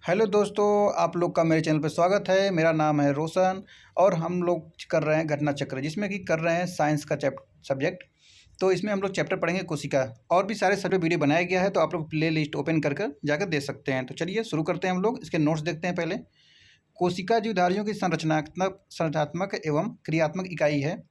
Hello दोस्तों, आप लोग का मेरे चैनल पर स्वागत है। मेरा नाम है रोशन और हम लोग कर रहे हैं घटना चक्र, जिसमें कि कर रहे हैं साइंस का सब्जेक्ट। तो इसमें हम लोग चैप्टर पढ़ेंगे कोशिका। और भी सारे सब्जेक्ट वीडियो बनाया गया है, तो आप लोग प्ले लिस्ट ओपन कर कर जाकर देख सकते हैं। तो चलिए शुरू करते हैं। हम लोग इसके नोट्स देखते हैं। पहले कोशिका जीवधारियों की संरचनात्मक एवं क्रियात्मक इकाई है।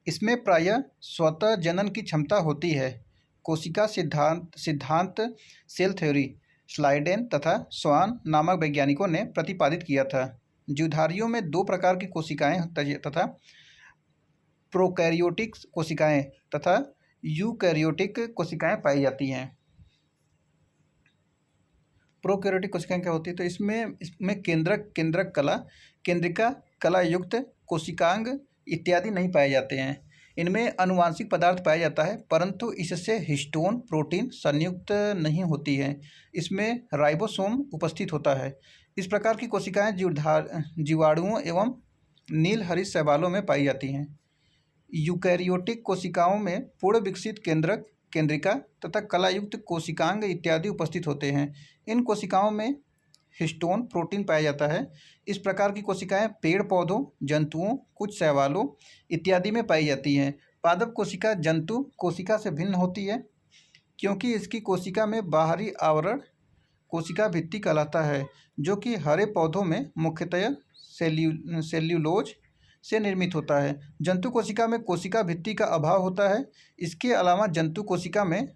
इसमें प्रायः स्वतः जनन की क्षमता होती है। कोशिका सिद्धांत सिद्धांत सेल थ्योरी स्लाइडेन तथा स्वान नामक वैज्ञानिकों ने प्रतिपादित किया था। जीवधारियों में दो प्रकार की कोशिकाएं तथा प्रोकैरियोटिक कोशिकाएं तथा यूकैरियोटिक कोशिकाएं पाई जाती हैं। प्रोकैरियोटिक कोशिकाएं क्या होती है? तो इसमें केंद्रिका कला युक्त कोशिकांग इत्यादि नहीं पाए जाते हैं। इनमें आनुवांशिक पदार्थ पाया जाता है, परंतु इससे हिस्टोन प्रोटीन संयुक्त नहीं होती है। इसमें राइबोसोम उपस्थित होता है। इस प्रकार की कोशिकाएं जीवाणुओं एवं नील हरित शैवालों में पाई जाती हैं। यूकैरियोटिक कोशिकाओं में पूर्ण विकसित केंद्रिका तथा कलायुक्त कोशिकांग इत्यादि उपस्थित होते हैं। इन कोशिकाओं में हिस्टोन प्रोटीन पाया जाता है। इस प्रकार की कोशिकाएं पेड़ पौधों, जंतुओं, कुछ शैवालों इत्यादि में पाई जाती हैं। पादप कोशिका जंतु कोशिका से भिन्न होती है, क्योंकि इसकी कोशिका में बाहरी आवरण कोशिका भित्ति कहलाता है, जो कि हरे पौधों में मुख्यतः सेल्यूलोज से निर्मित होता है। जंतु कोशिका में कोशिका भित्ति का अभाव होता है। इसके अलावा जंतु कोशिका में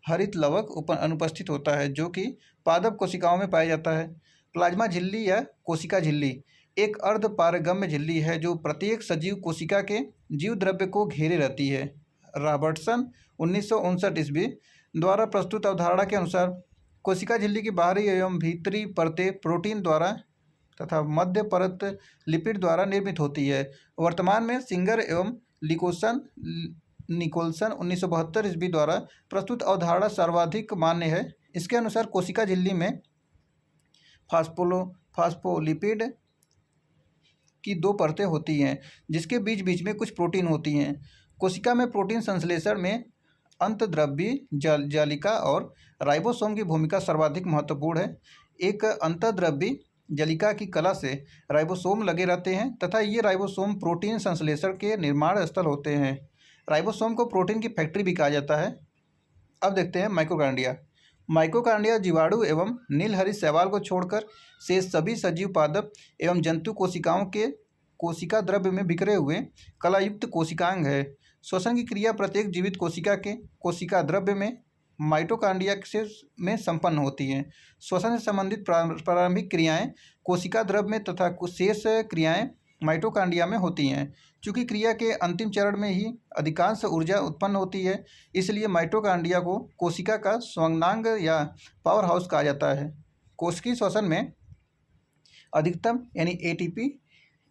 हरित लवक अनुपस्थित होता है, जो कि पादप कोशिकाओं में पाया जाता है। प्लाज्मा झिल्ली या कोशिका झिल्ली एक अर्धपारगम्य झिल्ली है, जो प्रत्येक सजीव कोशिका के जीव द्रव्य को घेरे रहती है। रॉबर्टसन 1959 ईस्वी द्वारा प्रस्तुत अवधारणा के अनुसार कोशिका झिल्ली की बाहरी एवं भीतरी परतें प्रोटीन द्वारा तथा मध्य परत लिपिड द्वारा निर्मित होती है। वर्तमान में सिंगर एवं निकोलसन 1972 ईस्वी द्वारा प्रस्तुत अवधारणा सर्वाधिक मान्य है। इसके अनुसार कोशिका झिल्ली में फास्फोलिपिड की दो परतें होती हैं, जिसके बीच बीच में कुछ प्रोटीन होती हैं। कोशिका में प्रोटीन संश्लेषण में अंतर्द्रव्यी जालिका और राइबोसोम की भूमिका सर्वाधिक महत्वपूर्ण है। एक अंतर्द्रव्यी जालिका की कला से राइबोसोम लगे रहते हैं तथा ये राइबोसोम प्रोटीन संश्लेषण के निर्माण स्थल होते हैं। राइबोसोम को प्रोटीन की फैक्ट्री भी कहा जाता है। अब देखते हैं माइटोकॉन्ड्रिया। माइटोकॉन्ड्रिया जीवाणु एवं नीलहरित शैवाल को छोड़कर शेष सभी सजीव पादप एवं जंतु कोशिकाओं के कोशिका द्रव्य में बिखरे हुए कलायुक्त कोशिकांग है। श्वसन की क्रिया प्रत्येक जीवित कोशिका के कोशिका द्रव्य में माइटोकॉन्ड्रिया में संपन्न होती हैं। श्वसन से संबंधित प्रारंभिक क्रियाएं कोशिका द्रव्य में तथा कुछ शेष क्रियाएं माइटोकॉन्ड्रिया में होती हैं। चूँकि क्रिया के अंतिम चरण में ही अधिकांश ऊर्जा उत्पन्न होती है, इसलिए माइटोकॉन्ड्रिया को कोशिका का स्वर्णांग या पावर हाउस कहा जाता है। कोशिकीय श्वसन में अधिकतम यानी एटीपी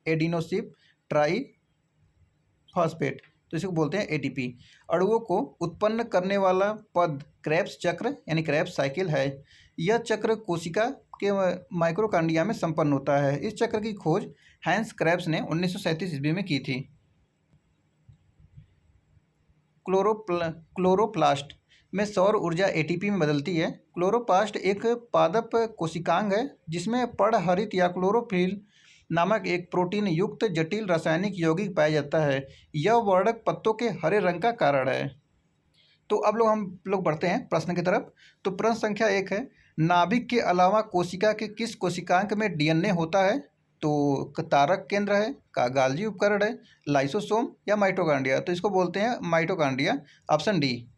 एडिनोसिन ट्राईफॉस्फेट, तो इसको बोलते हैं एटीपी, अणुओं को उत्पन्न करने वाला पद क्रेब्स चक्र यानी क्रेब्स साइकिल है। यह चक्र कोशिका के माइटोकॉन्ड्रिया में संपन्न होता है। इस चक्र की खोज हैंस क्रेब्स ने 1937 ईस्वी में की थी। क्लोरोप्लास्ट में सौर ऊर्जा एटीपी में बदलती है। क्लोरोप्लास्ट एक पादप कोशिकांग है, जिसमें पर्णहरित या क्लोरोफिल नामक एक प्रोटीन युक्त जटिल रासायनिक यौगिक पाया जाता है। यह वर्णक पत्तों के हरे रंग का कारण है। तो अब हम लोग बढ़ते हैं प्रश्न की तरफ। तो प्रश्न संख्या 1 है, नाभिक के अलावा कोशिका के किस कोशिकांग में डीएनए होता है? तो तारक केंद्र है, का गाल्गी उपकरण है, लाइसोसोम या माइटोकॉन्ड्रिया? तो इसको बोलते हैं mitochondria, option D.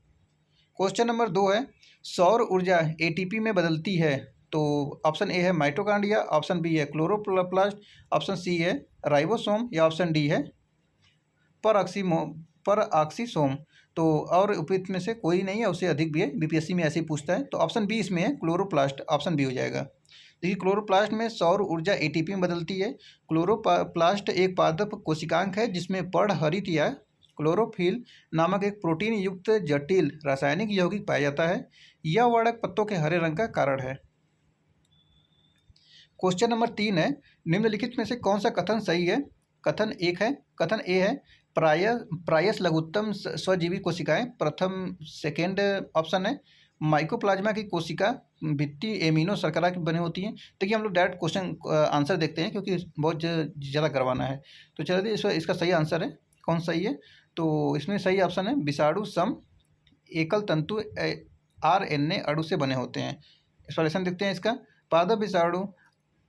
Question number 2 है, सौर ऊर्जा एटीपी में बदलती है? तो ऑप्शन ए है माइटोकॉन्ड्रिया, ऑप्शन बी है क्लोरोप्लास्ट, ऑप्शन सी है राइबोसोम या ऑप्शन डी है परऑक्सीसोम। तो और उपयुक्त में से कोई नहीं है, उससे अधिक भी है, बीपीएससी में ऐसे ही पूछता है। तो ऑप्शन बी इसमें है क्लोरोप्लास्ट, ऑप्शन बी हो जाएगा। देखिए क्लोरोप्लास्ट में सौर ऊर्जा एटीपी में बदलती है। क्लोरोप्लास्ट एक पादप कोशिकांग है, जिसमें पर्णहरित या क्लोरोफिल नामक एक प्रोटीन युक्त जटिल रासायनिक यौगिक पाया जाता है। यह वर्णक पत्तों के हरे रंग का कारण है। क्वेश्चन नंबर 3 है, निम्नलिखित में से कौन सा कथन सही है? कथन ए है प्रायस लघुत्तम स्वजीवी कोशिकाएं, प्रथम सेकेंड ऑप्शन है। माइकोप्लाज्मा की कोशिका भित्ति एमिनो शर्करा की बनी होती है। देखिए हम लोग डायरेक्ट क्वेश्चन आंसर देखते हैं क्योंकि बहुत ज़्यादा करवाना है। तो चलिए इसका सही आंसर है, कौन सही है? तो इसमें सही ऑप्शन है विषाणु सम एकल तंतु RNA अणु से बने होते हैं। एक्सप्लेनेशन देखते हैं इसका। पादप विषाणु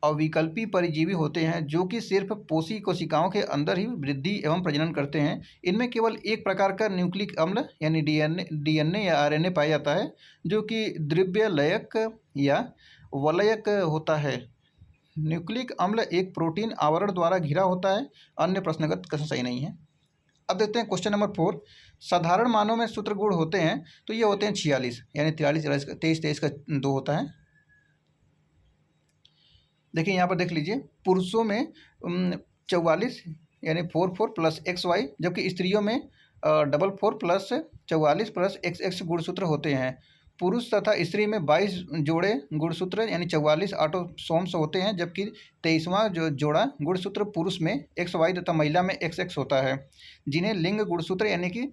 अविकल्पी परजीवी होते हैं जो कि सिर्फ पोषी कोशिकाओं के अंदर ही वृद्धि एवं प्रजनन करते हैं। इनमें केवल एक प्रकार का न्यूक्लिक अम्ल यानी डीएनए या आरएनए पाया जाता है जो कि द्रव्यलयक या वलयक होता है। न्यूक्लिक अम्ल एक प्रोटीन आवरण द्वारा घिरा होता है। अन्य प्रश्नगत कथन सही नहीं है। अब देखते हैं क्वेश्चन नंबर 4। साधारण मानों में सूत्र गुण होते हैं तो ये होते हैं 46 यानी 43 23 का 2 होता है। देखिए यहाँ पर देख लीजिए, पुरुषों में 44 यानी 44 प्लस XY, जबकि स्त्रियों में 44 प्लस 44 प्लस XX गुणसूत्र होते हैं। पुरुष तथा स्त्री में 22 जोड़े गुणसूत्र यानी 44 ऑटोसोम्स होते हैं, जबकि 23वां जोड़ा गुणसूत्र पुरुष में XY तथा महिला में XX होता है, जिन्हें लिंग गुणसूत्र यानी कि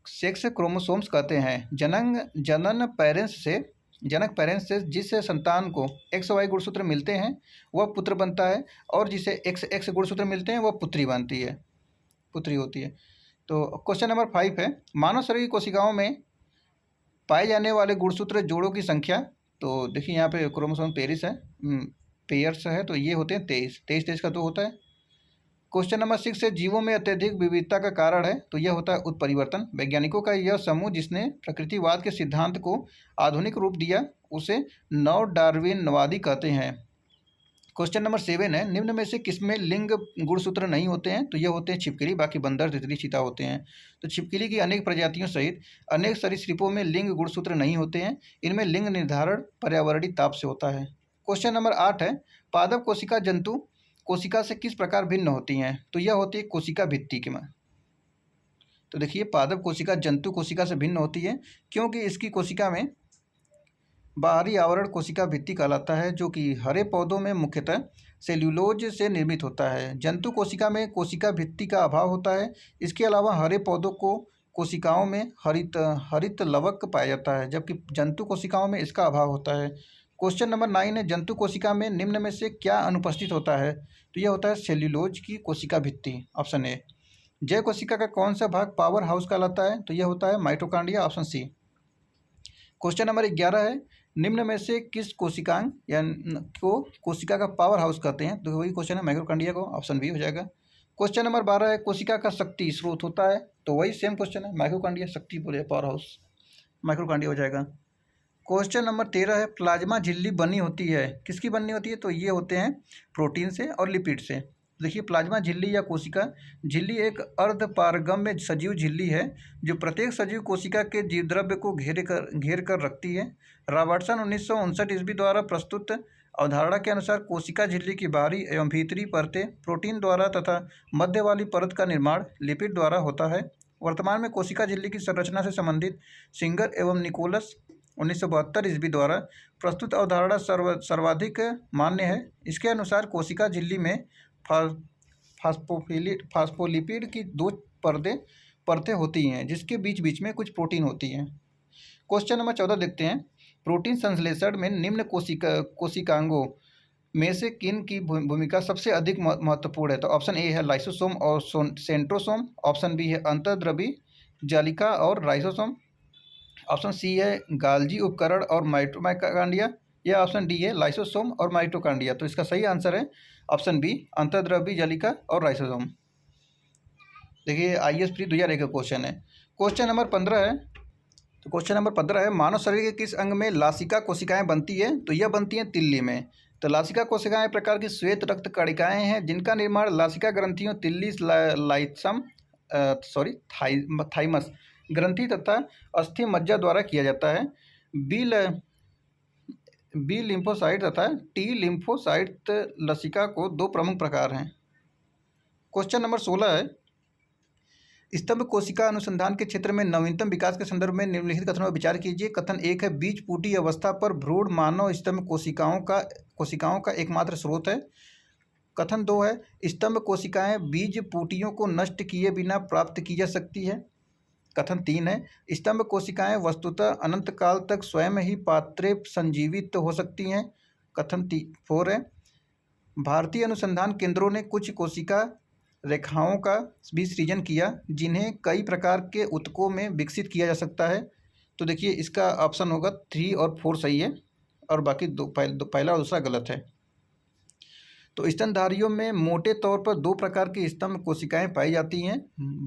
सेक्स क्रोमोसोम्स कहते हैं। जनक पेरेंट्स से जिस संतान को XY गुणसूत्र मिलते हैं वह पुत्र बनता है, और जिसे XX गुणसूत्र मिलते हैं वह पुत्री होती है। तो क्वेश्चन नंबर 5 है, मानव शरीर की कोशिकाओं में पाए जाने वाले गुणसूत्र जोड़ों की संख्या। तो देखिए यहाँ पे क्रोमोसोम पेयर्स है, तो ये होते हैं 23 का 2 होता है। क्वेश्चन नंबर 6 है, जीवों में अत्यधिक विविधता का कारण है, तो यह होता है उत्परिवर्तन। वैज्ञानिकों का यह समूह जिसने प्रकृतिवाद के सिद्धांत को आधुनिक रूप दिया उसे नव डार्विनवादी कहते हैं। क्वेश्चन नंबर 7 है, निम्न में से किसमें लिंग गुणसूत्र नहीं होते हैं? तो यह होते हैं छिपकली, बाकी बंदर, तितली, चीता होते हैं। तो छिपकली की अनेक प्रजातियों सहित अनेक सरीसृपों में लिंग गुणसूत्र नहीं होते हैं। इनमें लिंग निर्धारण पर्यावरणीय ताप से होता है। क्वेश्चन नंबर 8 है, पादप कोशिका जंतु कोशिका से किस प्रकार भिन्न होती हैं? तो यह होती है कोशिका भित्ति के में। तो देखिए पादप कोशिका जंतु कोशिका से भिन्न होती है क्योंकि इसकी कोशिका में बाहरी आवरण कोशिका भित्ति कहलाता है, जो कि हरे पौधों में मुख्यतः सेल्यूलोज से निर्मित होता है। जंतु कोशिका में कोशिका भित्ति का अभाव होता है। इसके अलावा हरे पौधों को कोशिकाओं में हरित लवक पाया जाता है, जबकि जंतु कोशिकाओं में इसका अभाव होता है। क्वेश्चन नंबर 9 है, जंतु कोशिका में निम्न में से क्या अनुपस्थित होता है? तो यह होता है सेल्यूलोज की कोशिका भित्ति, ऑप्शन ए। जय कोशिका का कौन सा भाग पावर हाउस कहलाता है? तो यह होता है mitochondria, option C. Question number 11 है, निम्न में से किस कोशिकांग या को कोशिका का पावर हाउस कहते हैं? तो वही क्वेश्चन है माइटोकॉन्ड्रिया को, ऑप्शन बी हो जाएगा। क्वेश्चन नंबर 12 है, कोशिका का शक्ति स्रोत होता है? तो वही सेम क्वेश्चन है, माइटोकॉन्ड्रिया शक्ति बोले पावर हाउस, माइटोकॉन्ड्रिया हो जाएगा। क्वेश्चन नंबर 13 है, प्लाज्मा झिल्ली बनी होती है, किसकी बनी होती है? तो ये होते हैं प्रोटीन से और लिपिड से। देखिए प्लाज्मा झिल्ली या कोशिका झिल्ली एक अर्धपारगम्य सजीव झिल्ली है जो प्रत्येक सजीव कोशिका के जीवद्रव्य को घेर कर रखती है। रॉबर्टसन 1959 ईस्वी द्वारा प्रस्तुत अवधारणा के अनुसार कोशिका झिल्ली की बाहरी एवं भीतरी परतें प्रोटीन द्वारा तथा मध्य वाली परत का निर्माण लिपिड द्वारा होता है। वर्तमान में कोशिका झिल्ली की संरचना से संबंधित सिंगर एवं निकोलस 1972 ईस्वी द्वारा प्रस्तुत अवधारणा सर्वाधिक मान्य है। इसके अनुसार कोशिका झिल्ली में फास्फोलिपिड की 2 परतें होती हैं जिसके बीच बीच में कुछ प्रोटीन होती हैं। क्वेश्चन नंबर 14 देखते हैं, प्रोटीन संश्लेषण में निम्न कोशिकांगों में से किन की भूमिका सबसे अधिक महत्वपूर्ण है? तो ऑप्शन ए है लाइसोसोम और सेंट्रोसोम, ऑप्शन बी है अंतर्द्रवी जालिका और राइसोसोम, ऑप्शन सी है गाल्जी उपकरण और माइटोकॉन्ड्रिया, या ऑप्शन डी है लाइसोसोम और माइटोकॉन्ड्रिया। तो इसका सही आंसर है ऑप्शन बी अंतर्द्रवी जालिका और राइसोसोम। देखिए IAS प्री 2001 का क्वेश्चन है। क्वेश्चन नंबर 15 है, तो क्वेश्चन नंबर 15 है, मानव शरीर के किस अंग में लासिका कोशिकाएं बनती है? तो यह बनती हैं तिल्ली में। तो लासिका कोशिकाएं प्रकार की श्वेत रक्त कणिकाएं हैं जिनका निर्माण लासिका ग्रंथियों तिल्ली थाइमस ग्रंथि तथा अस्थि मज्जा द्वारा किया जाता है। बी लिम्फोसाइट तथा टी लिम्फोसाइट लसिका को 2 प्रमुख प्रकार हैं। क्वेश्चन नंबर 16 है, स्तंभ कोशिका अनुसंधान के क्षेत्र में नवीनतम विकास के संदर्भ में निम्नलिखित कथनों पर विचार कीजिए। कथन 1 है, बीज पूटी अवस्था पर भ्रूण मानव स्तंभ कोशिकाओं का एकमात्र स्रोत है। कथन 2 है, स्तंभ कोशिकाएं बीज पूटियों को नष्ट किए बिना प्राप्त की जा सकती है। कथन 3 है, स्तंभ कोशिकाएं वस्तुतः अनंत काल तक स्वयं ही पात्रे संजीवित हो सकती हैं। कथन 4 है, भारतीय अनुसंधान केंद्रों ने कुछ कोशिका रेखाओं का भी सृजन किया जिन्हें कई प्रकार के ऊतकों में विकसित किया जा सकता है। तो देखिए इसका ऑप्शन होगा 3 और 4 सही है और बाकी पहला और दूसरा गलत है। तो स्तनधारियों में मोटे तौर पर 2 प्रकार की स्तंभ कोशिकाएं पाई जाती हैं,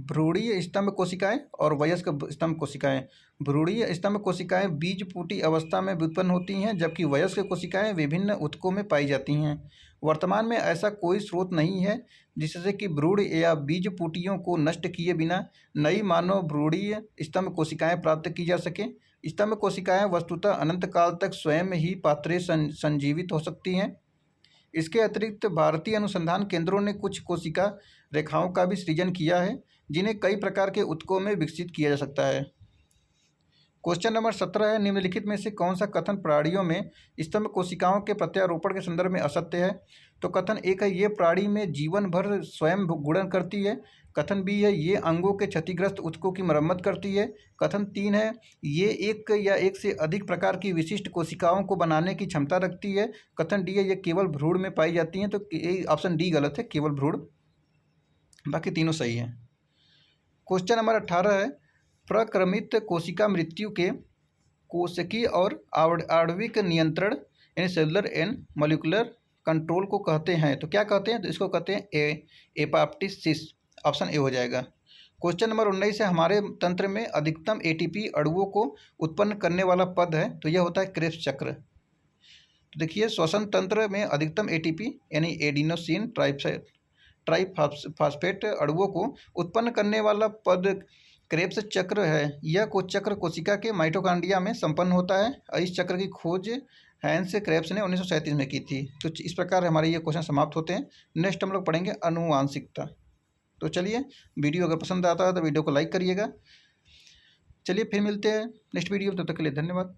भ्रूणीय स्तंभ कोशिकाएं और वयस्क स्तंभ कोशिकाएं। भ्रूणीय स्तंभ कोशिकाएं बीजपूटी अवस्था में उत्पन्न होती हैं, जबकि वयस्क कोशिकाएं विभिन्न ऊतकों में पाई जाती हैं। वर्तमान में ऐसा कोई स्रोत नहीं है जिससे कि भ्रूण या बीजपूटियों को नष्ट किए बिना नई मानव भ्रूणीय स्तंभ कोशिकाएं प्राप्त की जा सकें। स्तंभ कोशिकाएं वस्तुतः अनंत काल तक स्वयं ही पात्रे संजीवित हो सकती हैं। इसके अतिरिक्त भारतीय अनुसंधान केंद्रों ने कुछ कोशिका रेखाओं का भी सृजन किया है जिन्हें कई प्रकार के ऊतकों में विकसित किया जा सकता है। क्वेश्चन नंबर 17 है, निम्नलिखित में से कौन सा कथन प्राणियों में स्तंभ कोशिकाओं के प्रत्यारोपण के संदर्भ में असत्य है? तो कथन 1 है, ये प्राणी में जीवन भर स्वयं गुणन करती है। कथन बी है, ये अंगों के क्षतिग्रस्त ऊतकों की मरम्मत करती है। कथन 3 है, ये एक या एक से अधिक प्रकार की विशिष्ट कोशिकाओं को बनाने की क्षमता रखती है। कथन डी है, ये केवल भ्रूण में पाई जाती हैं। तो ऑप्शन डी गलत है, केवल भ्रूण, बाकी तीनों सही हैं। क्वेश्चन नंबर 18 है, प्रक्रमित कोशिका मृत्यु के कोशिकीय और आणविक नियंत्रण यानी सेलुलर एंड मॉलिक्यूलर कंट्रोल को कहते हैं। तो क्या कहते हैं? तो इसको कहते हैं एपाप्टिसिस। ऑप्शन ए हो जाएगा। क्वेश्चन नंबर 19 है, हमारे तंत्र में अधिकतम एटीपी अणुओं को उत्पन्न करने वाला पद है, तो यह होता है क्रेब्स चक्र। तो देखिए श्वसन तंत्र में अधिकतम एटीपी यानी एडिनोसिन ट्राइफॉस्फेट अणुओं को उत्पन्न करने वाला पद क्रेब्स चक्र है। यह चक्र कोशिका के माइटोकॉन्ड्रिया में संपन्न होता है और इस चक्र की खोज हैंस क्रेब्स ने 1937 में की थी। तो इस प्रकार हमारे ये क्वेश्चन समाप्त होते हैं। नेक्स्ट हम लोग पढ़ेंगे आनुवांशिकता। तो चलिए, वीडियो अगर पसंद आता है तो वीडियो को लाइक करिएगा। चलिए फिर मिलते हैं नेक्स्ट वीडियो में, तब तक के लिए धन्यवाद।